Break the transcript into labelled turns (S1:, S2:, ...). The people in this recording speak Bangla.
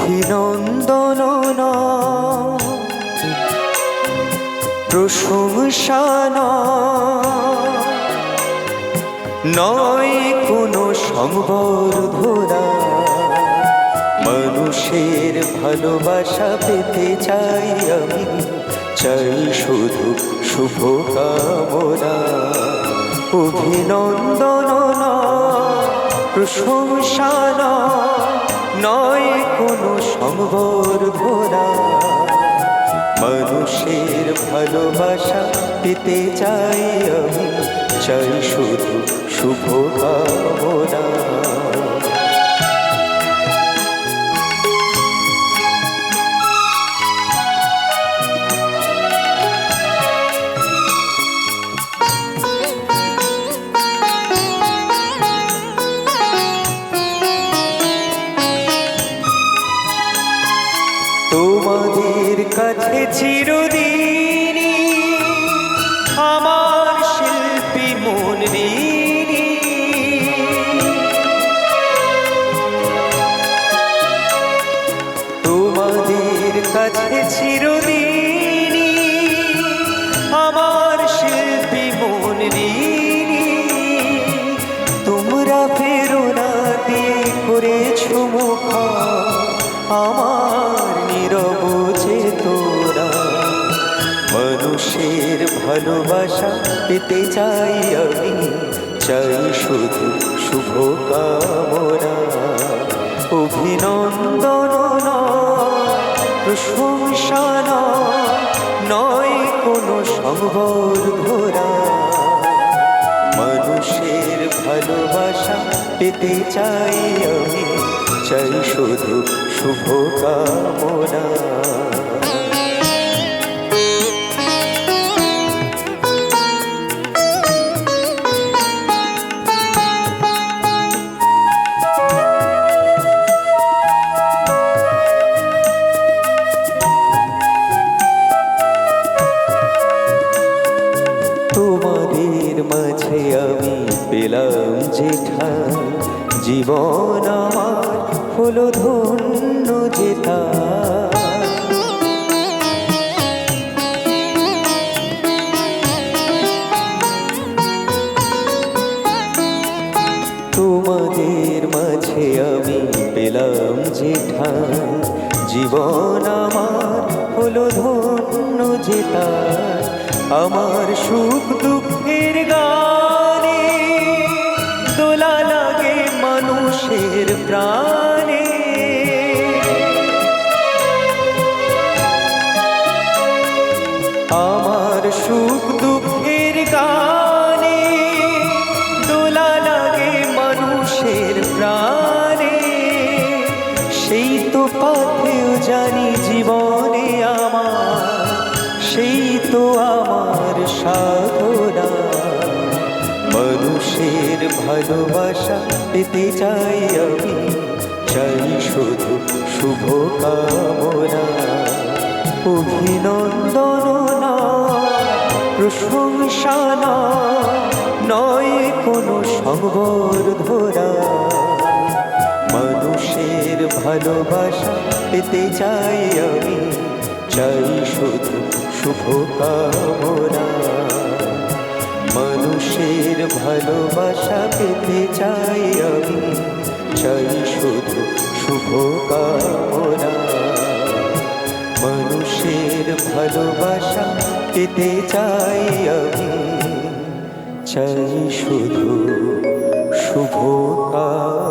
S1: অভিনন্দন প্রশংসা নয় কোনো সংবর্ধনা, মানুষের ভালোবাসা পেতে চাই আমি, চাই শুধু শুভকামনা। অভিনন্দন প্রশংসা নয় কোনো সংবর্ধনা, মানুষের ভালোবাসা পেতে চাই আমি, চাই শুধু শুভকামনা। তোমাদের কাছে চিরদিনই আমার শিল্পী মন ঋণী। তোমাদের কাছে চিরদিনই আমার শিল্পী মন ঋণী। তোমরা প্রেরণা দিয়ে করেছো মুখা আমার নীরব চেতনা, মানুষের ভালোবাসা পেতে চাই আমি, চাই শুধু শুভকামনা। অভিনন্দন প্রশংসা নয় কোনো সংবর্ধনা, মানুষের ভালোবাসা পেতে চাই আমি, চাই শুধু শুভকামনা। তোমাদের মাঝে আমি পেলাম যে ঠাই, জীবন আমার হলো ধন্য যেতা। তোমাদের মাঝে আমি পেলাম যে ঠাই, জীবন আমার হলো ধন্য যেতা। আমার সুখ দুঃখের গানে দোলা লাগে মানুষের প্রাণে। আমার সুখ দুঃখের গানে দোলা লাগে মানুষের প্রাণে। সেই তো পথেও জানি জীবনে আমার, সেই তো আমার সাধনা। মানুষের ভালোবাসা পেতে চাই আমি, চাই শুধু শুভকামনা। অভিনন্দন প্রশংসা নয় কোনো সংবর্ধনা, মানুষের ভালোবাসা পেতে চাই আমি, চাই শুধু শুভকামনা। মানুষের ভালোবাসা পেতে চাই আমি, চাই শুধু শুভকামনা। মানুষের ভালোবাসা পেতে চাই আমি, চাই শুধু শুভকামনা।